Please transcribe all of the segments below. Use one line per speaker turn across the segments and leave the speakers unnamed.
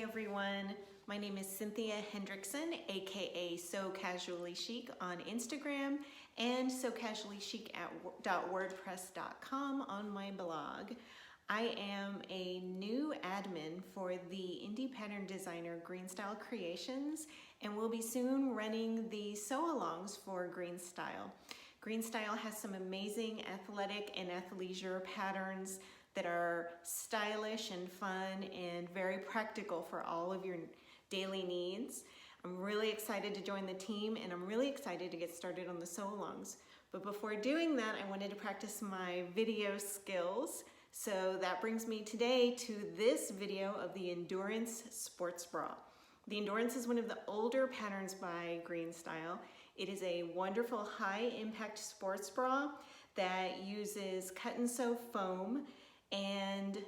everyone. My name is Cynthia Hendrickson, aka So Casually Chic on Instagram and socasuallychic.wordpress.com on my blog. I am a new admin for the indie pattern designer Green Style Creations and will be soon running the sew-alongs for Green Style. Green Style has some amazing athletic and athleisure patterns that are stylish and fun and very practical for all of your daily needs. I'm really excited to join the team and I'm really excited to get started on the sew-alongs. But before doing that, I wanted to practice my video skills. So that brings me today to this video of the Endurance Sports Bra. The Endurance is one of the older patterns by Green Style. It is a wonderful high impact sports bra that uses cut and sew foam and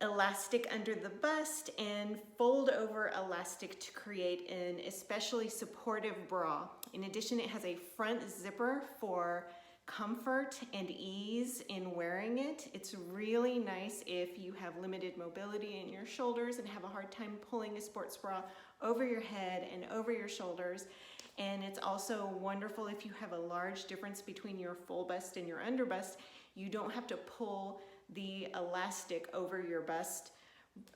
elastic under the bust and fold over elastic to create an especially supportive bra. In addition, it has a front zipper for comfort and ease in wearing it. It's really nice if you have limited mobility in your shoulders and have a hard time pulling a sports bra over your head and over your shoulders. And it's also wonderful if you have a large difference between your full bust and your under bust. You don't have to pull the elastic over your bust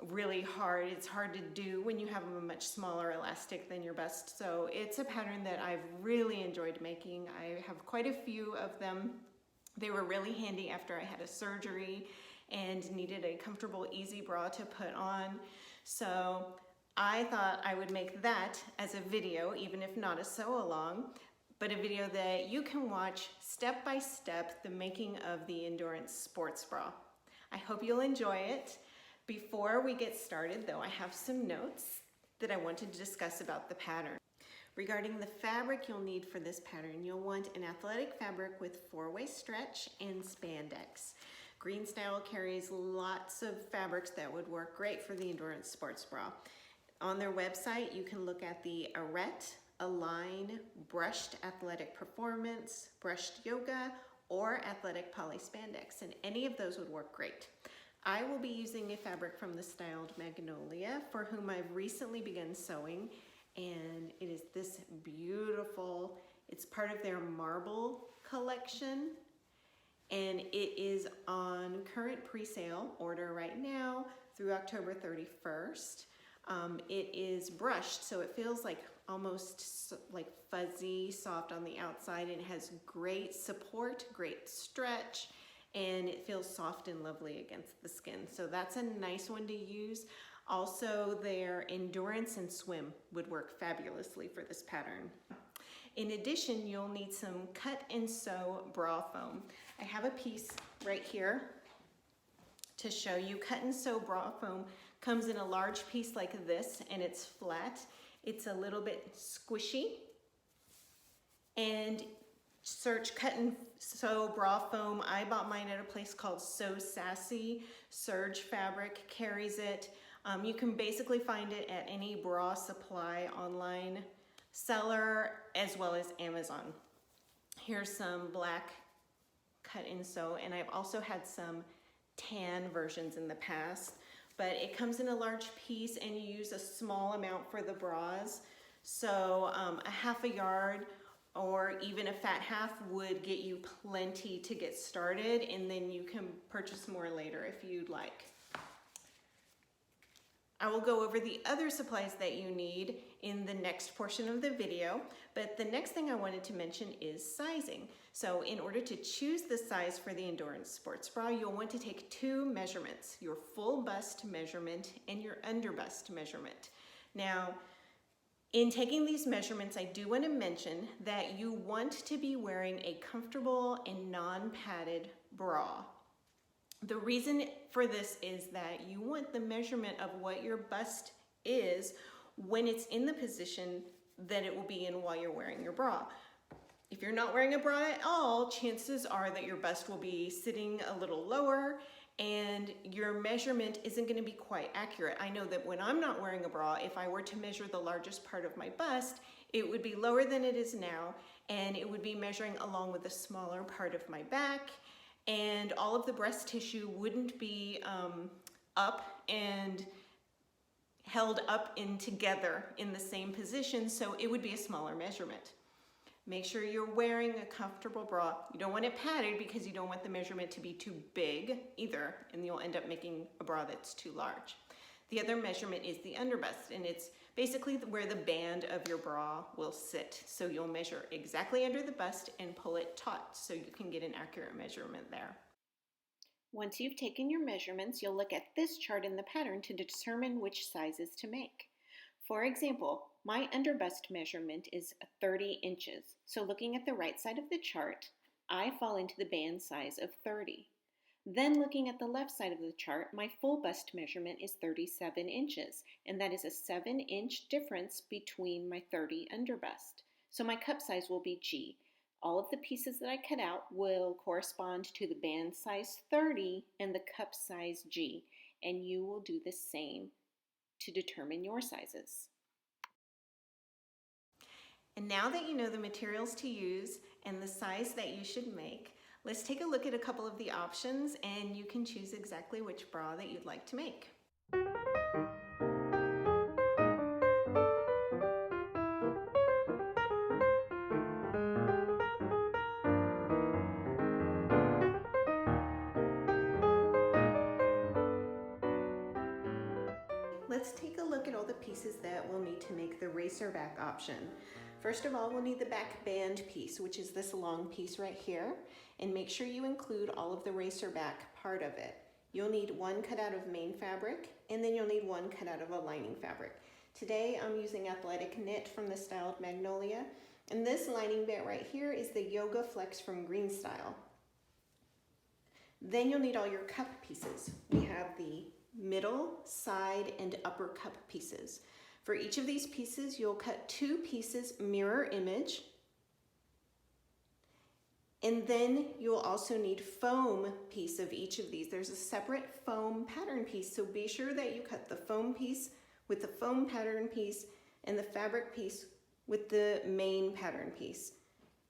really hard. It's hard to do when you have a much smaller elastic than your bust. So it's a pattern that I've really enjoyed making. I have quite a few of them. They were really handy after I had a surgery and needed a comfortable, easy bra to put on. So I thought I would make that as a video, even if not a sew-along, but a video that you can watch step by step the making of the Endurance Sports Bra. I hope you'll enjoy it. Before we get started though, I have some notes that I wanted to discuss about the pattern. Regarding the fabric you'll need for this pattern, you'll want an athletic fabric with 4-way stretch and spandex. Green Style carries lots of fabrics that would work great for the Endurance Sports Bra. On their website, you can look at the Arete, Align, Brushed Athletic Performance, Brushed Yoga, or Athletic Poly Spandex, and any of those would work great. I will be using a fabric from the Styled Magnolia, for whom I've recently begun sewing, and it is this beautiful, it's part of their marble collection, and it is on current pre-sale order right now through October 31st. It is brushed, so it feels like almost like fuzzy, soft on the outside, and it has great support, great stretch, and it feels soft and lovely against the skin. So that's a nice one to use. Also, their Endurance and Swim would work fabulously for this pattern. In addition, you'll need some cut and sew bra foam. I have a piece right here to show you. Cut and sew bra foam comes in a large piece like this, and it's flat. It's a little bit squishy. And search cut and sew bra foam. I bought mine at a place called So Sassy. Surge Fabric carries it. You can basically find it at any bra supply online seller as well as Amazon. Here's some black cut and sew, and I've also had some tan versions in the past, but it comes in a large piece and you use a small amount for the bras. So a half a yard or even a fat half would get you plenty to get started, and then you can purchase more later if you'd like. I will go over the other supplies that you need in the next portion of the video, but the next thing I wanted to mention is sizing. So in order to choose the size for the Endurance Sports Bra, you'll want to take 2 measurements, your full bust measurement and your under bust measurement. Now, in taking these measurements, I do want to mention that you want to be wearing a comfortable and non-padded bra. The reason for this is that you want the measurement of what your bust is when it's in the position that it will be in while you're wearing your bra. If you're not wearing a bra at all, chances are that your bust will be sitting a little lower and your measurement isn't going to be quite accurate. I know that when I'm not wearing a bra, if I were to measure the largest part of my bust, it would be lower than it is now, and it would be measuring along with the smaller part of my back, and all of the breast tissue wouldn't be up and held up in together in the same position, so it would be a smaller measurement. Make sure you're wearing a comfortable bra. You don't want it padded because you don't want the measurement to be too big either, and you'll end up making a bra that's too large. The other measurement is the underbust, and it's basically where the band of your bra will sit. So you'll measure exactly under the bust and pull it taut so you can get an accurate measurement there. Once you've taken your measurements, you'll look at this chart in the pattern to determine which sizes to make. For example, my underbust measurement is 30 inches. So looking at the right side of the chart, I fall into the band size of 30. Then looking at the left side of the chart, my full bust measurement is 37 inches, and that is a 7-inch difference between my 30 underbust. So my cup size will be G. All of the pieces that I cut out will correspond to the band size 30 and the cup size G, and you will do the same to determine your sizes. And now that you know the materials to use and the size that you should make, let's take a look at a couple of the options and you can choose exactly which bra that you'd like to make. Let's take a look at all the pieces that we'll need to make the racer back option. First of all, we'll need the back band piece, which is this long piece right here, and make sure you include all of the racer back part of it. You'll need one cut out of main fabric, and then you'll need one cut out of a lining fabric. Today I'm using Athletic Knit from the Styled Magnolia, and this lining bit right here is the Yoga Flex from Green Style. Then you'll need all your cup pieces. We have the middle, side, and upper cup pieces. For each of these pieces, you'll cut 2 pieces mirror image, and then you'll also need foam piece of each of these. There's a separate foam pattern piece, so be sure that you cut the foam piece with the foam pattern piece and the fabric piece with the main pattern piece.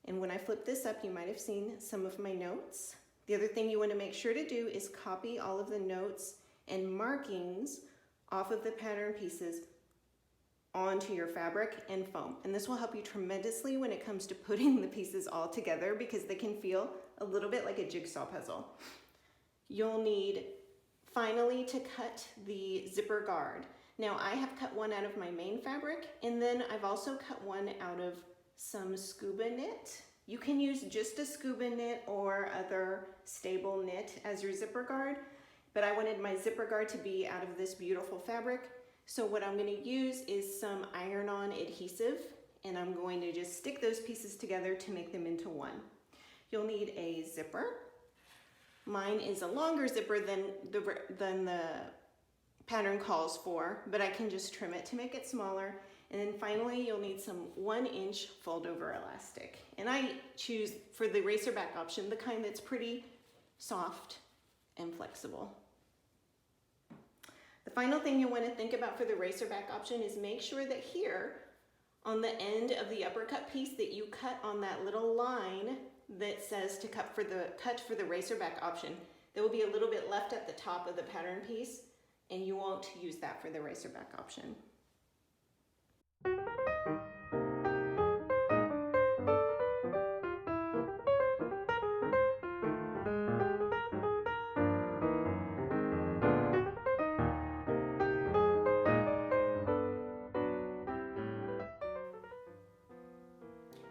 And when I flip this up, you might have seen some of my notes. The other thing you want to make sure to do is copy all of the notes and markings off of the pattern pieces onto your fabric and foam. And this will help you tremendously when it comes to putting the pieces all together because they can feel a little bit like a jigsaw puzzle. You'll need finally to cut the zipper guard. Now I have cut one out of my main fabric, and then I've also cut one out of some scuba knit. You can use just a scuba knit or other stable knit as your zipper guard, but I wanted my zipper guard to be out of this beautiful fabric. So what I'm going to use is some iron-on adhesive, and I'm going to just stick those pieces together to make them into one. You'll need a zipper. Mine is a longer zipper than the pattern calls for, but I can just trim it to make it smaller. And then finally, you'll need some 1-inch fold-over elastic. And I choose, for the racer back option, the kind that's pretty soft and flexible. The final thing you want to think about for the racer back option is make sure that here on the end of the upper cut piece that you cut on that little line that says to cut for the racer back option. There will be a little bit left at the top of the pattern piece, and you won't use that for the racer back option.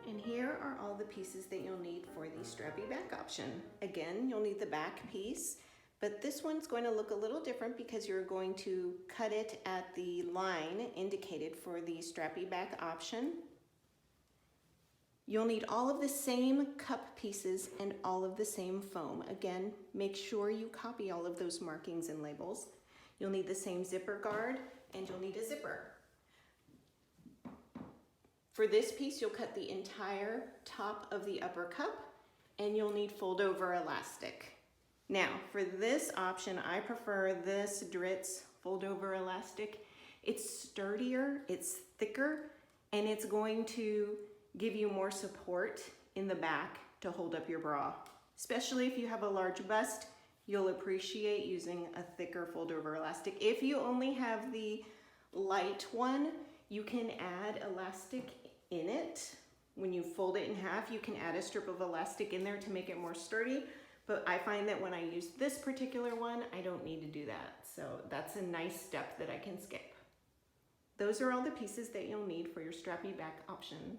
And here are all the pieces that you'll need for the strappy back option. Again, you'll need the back piece, but this one's going to look a little different because you're going to cut it at the line indicated for the strappy back option. You'll need all of the same cup pieces and all of the same foam. Again, make sure you copy all of those markings and labels. You'll need the same zipper guard, and you'll need a zipper. For this piece, you'll cut the entire top of the upper cup, and you'll need fold-over elastic. Now, for this option, I prefer this Dritz fold-over elastic. It's sturdier, it's thicker, and it's going to give you more support in the back to hold up your bra. Especially if you have a large bust, you'll appreciate using a thicker fold-over elastic. If you only have the light one, you can add elastic in it. When you fold it in half, you can add a strip of elastic in there to make it more sturdy. But I find that when I use this particular one, I don't need to do that. So that's a nice step that I can skip. Those are all the pieces that you'll need for your strappy back option.